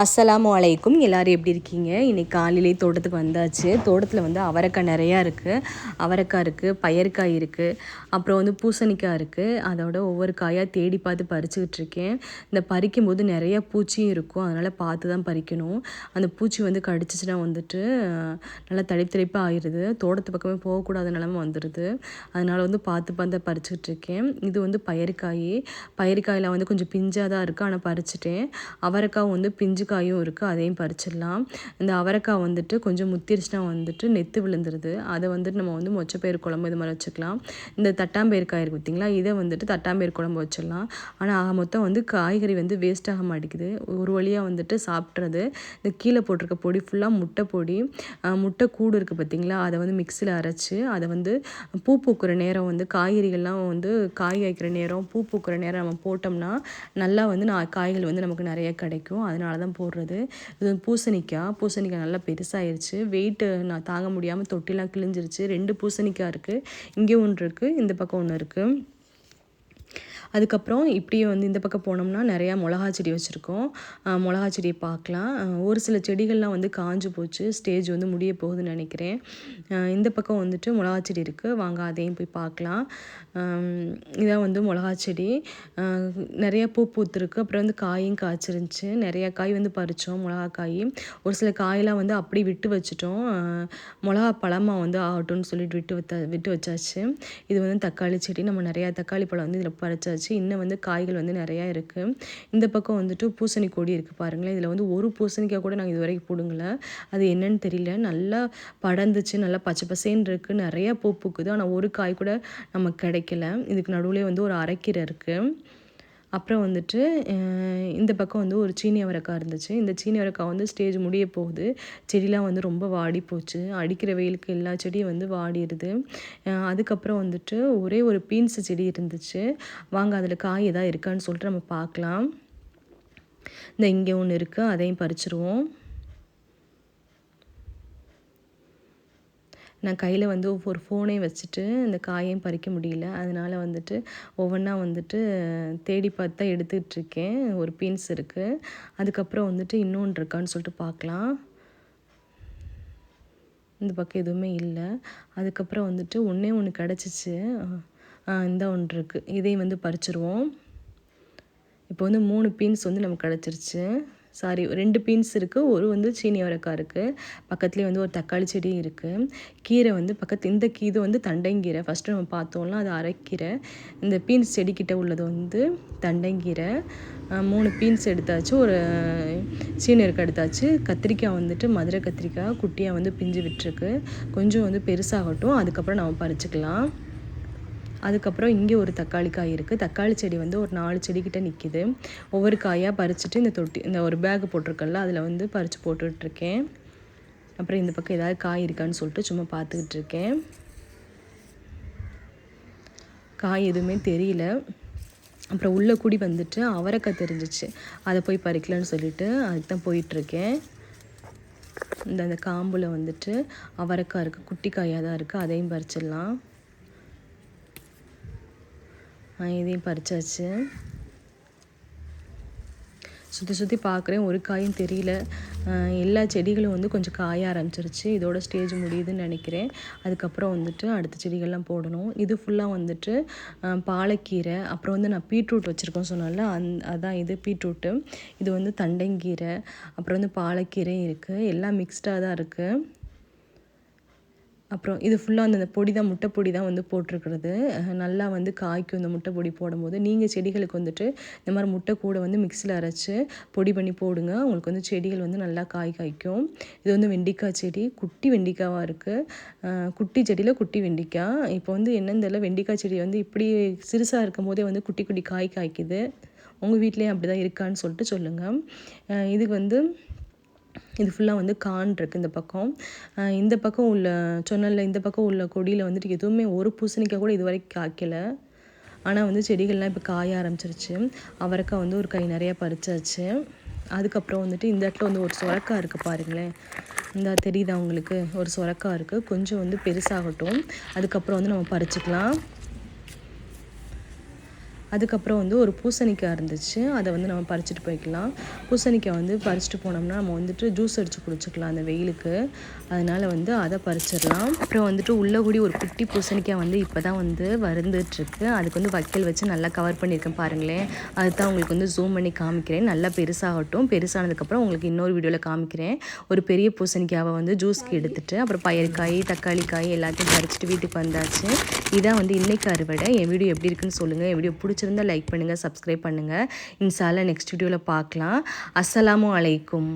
அஸ்ஸலாமு அலைக்கும். எல்லோரும் எப்படி இருக்கீங்க? இன்றைக்கி காலையிலே தோட்டத்துக்கு வந்தாச்சு. தோட்டத்தில் வந்து அவரைக்காய் நிறையா இருக்குது. அவரைக்காய் இருக்குது, பயறுக்காய் இருக்குது, அப்புறம் வந்து பூசணிக்காய் இருக்குது. அதோட ஒவ்வொரு காயாக தேடி பார்த்து பறிச்சுக்கிட்டு இருக்கேன். இந்த பறிக்கும்போது நிறையா பூச்சியும் இருக்கும், அதனால் பார்த்து தான் பறிக்கணும். அந்த பூச்சி வந்து கடிச்சிச்சுன்னா வந்துட்டு நல்லா தடிப்பாக ஆயிடுது. தோட்டத்து பக்கமே போகக்கூடாத நிலமை வந்துடுது. அதனால் வந்து பார்த்து பார்த்து பறிச்சுக்கிட்டு இருக்கேன். இது வந்து பயறுக்காயில் வந்து கொஞ்சம் பிஞ்சாக தான் இருக்குது, ஆனால் பறிச்சிட்டேன். அவரைக்காய் வந்து பிஞ்சு காயும் இருக்குது, அதையும் பறிச்சிடலாம். இந்த அவரைக்காய் வந்துட்டு கொஞ்சம் முத்திருச்சுனா வந்துட்டு நெத்து விழுந்துருது. அதை வந்துட்டு நம்ம வந்து மொச்சப்பயிறு குழம்பு இது மாதிரி வச்சுக்கலாம். இந்த தட்டாம்பயிறு காய் இருக்குது பார்த்திங்களா, இதை வந்துட்டு தட்டாம்பயிறு குழம்பு வச்சிடலாம். ஆனால் மொத்தம் வந்து காய்கறி வந்து வேஸ்ட் ஆக மாட்டேங்குது. ஒரு வழியாக வந்துட்டு சாப்பிட்றது. இந்த கீழே போட்டிருக்க பொடி ஃபுல்லாக முட்டை பொடி, முட்டை கூடு இருக்குது பார்த்திங்களா, அதை வந்து மிக்சியில் அரைச்சி அதை வந்து பூ பூக்கிற நேரம் வந்து காய்கறிகள்லாம் வந்து காய் வைக்கிற நேரம், பூ பூக்கிற நேரம் நம்ம போட்டோம்னா நல்லா வந்து காய்கள் வந்து நமக்கு நிறைய கிடைக்கும். அதனால தான் போடுறது. இது வந்து பூசணிக்காய் நல்லா பெருசாகிருச்சு. வெயிட்டு நான் தாங்க முடியாமல் தொட்டிலாம் கிழிஞ்சிருச்சு. 2 பூசணிக்காய் இருக்குது, இங்கே ஒன்று இருக்குது, இந்த பக்கம் ஒன்று இருக்குது. அதுக்கப்புறம் இப்படியே வந்து இந்த பக்கம் போனோம்னா நிறையா மிளகா செடி வச்சுருக்கோம். மிளகா செடியை பார்க்கலாம். ஒரு சில செடிகள்லாம் வந்து காஞ்சு போச்சு, ஸ்டேஜ் வந்து முடிய போகுதுன்னு நினைக்கிறேன். இந்த பக்கம் வந்துட்டு மிளகா செடி இருக்குது, வாங்க அதையும் போய் பார்க்கலாம். இதான் வந்து மிளகா செடி, நிறையா பூ பூத்துருக்கு. அப்புறம் வந்து காயும் காய்ச்சிருந்துச்சு, நிறையா காய் வந்து பறித்தோம். மிளகா காய் ஒரு சில காயெல்லாம் வந்து அப்படி விட்டு வச்சுட்டோம். மிளகா பழமாக வந்து ஆகட்டும்னு சொல்லிட்டு விட்டு வச்சாச்சு. இது வந்து தக்காளி செடி, நம்ம நிறையா தக்காளி பழம் வந்து இதில் பறிச்சாச்சு. இன்னும் வந்து காய்கள் வந்து நிறையா இருக்குது. இந்த பக்கம் வந்துட்டு பூசணி கொடி இருக்குது பாருங்களேன். இதில் வந்து ஒரு பூசணிக்காய் கூட நாங்கள் இது வரைக்கும் பிடுங்கல. அது என்னன்னு தெரியல. நல்லா படர்ந்துச்சு, நல்லா பச்சை பசேன்னு இருக்குது, நிறையா பூ பூக்குது. ஆனால் ஒரு காய் கூட நமக்கு கிடைக்கல. இதுக்கு நடுவில் வந்து ஒரு அரைக்கீரை இருக்குது. அப்புறம் வந்துட்டு இந்த பக்கம் வந்து ஒரு சீனி அவரைக்காய் இருந்துச்சு. இந்த சீனி அவரைக்காய் வந்து ஸ்டேஜ் முடிய போகுது. செடிலாம் வந்து ரொம்ப வாடி போச்சு. அடிக்கிற வெயிலுக்கு எல்லா செடியும் வந்து வாடிடுது. அதுக்கப்புறம் வந்துட்டு ஒரே ஒரு பீன்ஸ் செடி இருந்துச்சு. வாங்க அதில் காய் எதாவது இருக்கான்னு சொல்லிட்டு நம்ம பார்க்கலாம். இந்த இங்கே ஒன்று இருக்குது, அதையும் பறிச்சிருவோம். நான் கையில் வந்து ஒரு ஃபோனே வச்சுட்டு இந்த காயையும் பறிக்க முடியல. அதனால் வந்துட்டு ஒவ்வொன்றா வந்துட்டு தேடி பார்த்து தான் எடுத்துகிட்ருக்கேன். ஒரு பீன்ஸ் இருக்குது. அதுக்கப்புறம் வந்துட்டு இன்னொன்று இருக்கான்னு சொல்லிட்டு பார்க்கலாம். இந்த பக்கம் எதுவுமே இல்லை. அதுக்கப்புறம் வந்துட்டு ஒன்று கிடச்சிச்சு. இந்த ஒன்று இருக்குது, இதையும் வந்து பறிச்சிருவோம். இப்போ வந்து 3 பீன்ஸ் வந்து நமக்கு கிடச்சிருச்சு. 2 பீன்ஸ் இருக்குது, ஒரு வந்து சீனி அவரைக்காய் இருக்குது. பக்கத்துலேயே வந்து ஒரு தக்காளி செடி இருக்குது. கீரை வந்து இது வந்து தண்டைங்கீரை. ஃபஸ்ட்டு நம்ம பார்த்தோம்னா அது அரைக்கீரை. இந்த பீன்ஸ் செடிக்கிட்ட உள்ளது வந்து தண்டைங்கீரை. 3 பீன்ஸ் எடுத்தாச்சு, ஒரு சீனி அவரைக்காய் எடுத்தாச்சு. கத்திரிக்காய் வந்துட்டு மதுரை கத்திரிக்காய் குட்டியாக வந்து பிஞ்சு விட்டுருக்கு. கொஞ்சம் வந்து பெருசாகட்டும், அதுக்கப்புறம் நம்ம பறிச்சுக்கலாம். அதுக்கப்புறம் இங்கே ஒரு தக்காளி காய் இருக்குது. தக்காளி செடி வந்து ஒரு 4 செடிக்கிட்ட நிற்கிது. ஒவ்வொரு காயாக பறிச்சுட்டு இந்த ஒரு பேக் போட்டிருக்கேன்ல, அதில் வந்து பறித்து போட்டுட்ருக்கேன். அப்புறம் இந்த பக்கம் ஏதாவது காய் இருக்கான்னு சொல்லிட்டு சும்மா பார்த்துக்கிட்டு இருக்கேன். காய் எதுவுமே தெரியல. அப்புறம் உள்ள கூடி வந்துட்டு அவரைக்காய் தெரிஞ்சிச்சு, அதை போய் பறிக்கலான்னு சொல்லிட்டு அதுக்கு தான் போயிட்டுருக்கேன். அந்த காம்பில் வந்துட்டு அவரைக்காய் இருக்குது, குட்டி காயாக தான் இருக்குது, அதையும் பறிச்சிடலாம். இதையும் பறிச்சாச்சு. சுற்றி பார்க்குறேன், ஒரு காயும் தெரியல. எல்லா செடிகளும் வந்து கொஞ்சம் காய ஆரம்பிச்சிருச்சு. இதோட ஸ்டேஜ் முடியுதுன்னு நினைக்கிறேன். அதுக்கப்புறம் வந்துட்டு அடுத்த செடிகள்லாம் போடணும். இது ஃபுல்லாக வந்துட்டு பாலக்கீரை. அப்புறம் வந்து நான் பீட்ரூட் வச்சுருக்கோன்னு சொன்னால அதான் இது பீட்ரூட்டு. இது வந்து தண்டைங்கீரை, அப்புறம் வந்து பாலக்கீரையும் இருக்குது. எல்லாம் மிக்ஸ்டாக தான் இருக்குது. அப்புறம் இது ஃபுல்லாக அந்த பொடி தான், முட்டை பொடி தான் வந்து போட்டிருக்கிறது. நல்லா வந்து காய்க்கும் இந்த முட்டை பொடி போடும்போது. நீங்கள் செடிகளுக்கு வந்துட்டு இந்த மாதிரி முட்டை கூட வந்து மிக்சியில் அரைச்சி பொடி பண்ணி போடுங்க. உங்களுக்கு வந்து செடிகள் வந்து நல்லா காய்க்கும். இது வந்து வெண்டிக்காய் செடி, குட்டி வெண்டிக்காவாக இருக்குது. குட்டி செடியில் குட்டி வெண்டிக்காய். இப்போ வந்து என்னன்னு தெரியல, வெண்டிக்காய் செடி வந்து இப்படி சிறுசாக இருக்கும் போதே வந்து குட்டி குட்டி காய்க்குது. உங்கள் வீட்லேயும் அப்படி தான் இருக்கான்னு சொல்லிட்டு சொல்லுங்கள். இதுக்கு வந்து இது ஃபுல்லாக வந்து கான் இருக்குது இந்த பக்கம். இந்த பக்கம் உள்ள சொன்னல, இந்த பக்கம் உள்ள கொடியில் வந்துட்டு எதுவுமே ஒரு பூசணிக்காய் கூட இது வரைக்கும் காய்க்கலை. ஆனால் வந்து செடிகள்லாம் இப்போ காய ஆரம்பிச்சிருச்சு. அவரைக்காய் வந்து ஒரு கை நிறையா பறிச்சாச்சு. அதுக்கப்புறம் வந்துட்டு இந்த இடத்துல வந்து ஒரு சுரக்காய் இருக்குது பாருங்களேன். இந்த தெரியுதா உங்களுக்கு? ஒரு சுரக்காய் இருக்குது. கொஞ்சம் வந்து பெருசாகட்டும், அதுக்கப்புறம் வந்து நம்ம பறிச்சுக்கலாம். அதுக்கப்புறம் வந்து ஒரு பூசணிக்காய் இருந்துச்சு, அதை வந்து நம்ம பறிச்சுட்டு போய்க்கலாம். பூசணிக்காய் வந்து பறிச்சுட்டு போனோம்னா நம்ம வந்துட்டு ஜூஸ் அடித்து குடிச்சிக்கலாம் அந்த வெயிலுக்கு. அதனால் வந்து அதை பறிச்சிடலாம். அப்புறம் வந்துட்டு உள்ள கூடி ஒரு குட்டி பூசணிக்காய் வந்து இப்போ தான் வந்து வருந்துட்டுருக்கு. அதுக்கு வந்து வைக்கல் வச்சு நல்லா கவர் பண்ணியிருக்கேன் பாருங்களேன். அதுதான் உங்களுக்கு வந்து ஜூம் பண்ணி காமிக்கிறேன். நல்லா பெருசாகட்டும். பெருசானதுக்கப்புறம் உங்களுக்கு இன்னொரு வீடியோவில் காமிக்கிறேன். ஒரு பெரிய பூசணிக்காவை வந்து ஜூஸ்க்கு எடுத்துகிட்டு அப்புறம் பயிர்க்காய், தக்காளி காய் எல்லாத்தையும் பறிச்சுட்டு வீட்டுக்கு வந்தாச்சு. இதான் வந்து இன்னைக்கு அறுவடை. என் வீடியோ எப்படி இருக்குன்னு சொல்லுங்கள். என் வீடியோ பிடிச்சிருந்தா லைக் பண்ணுங்கள், சப்ஸ்கிரைப் பண்ணுங்கள். இன்ஷா அல்லாஹ் நெக்ஸ்ட் வீடியோவில் பார்க்கலாம். அஸ்ஸலாமு அலைக்கும்.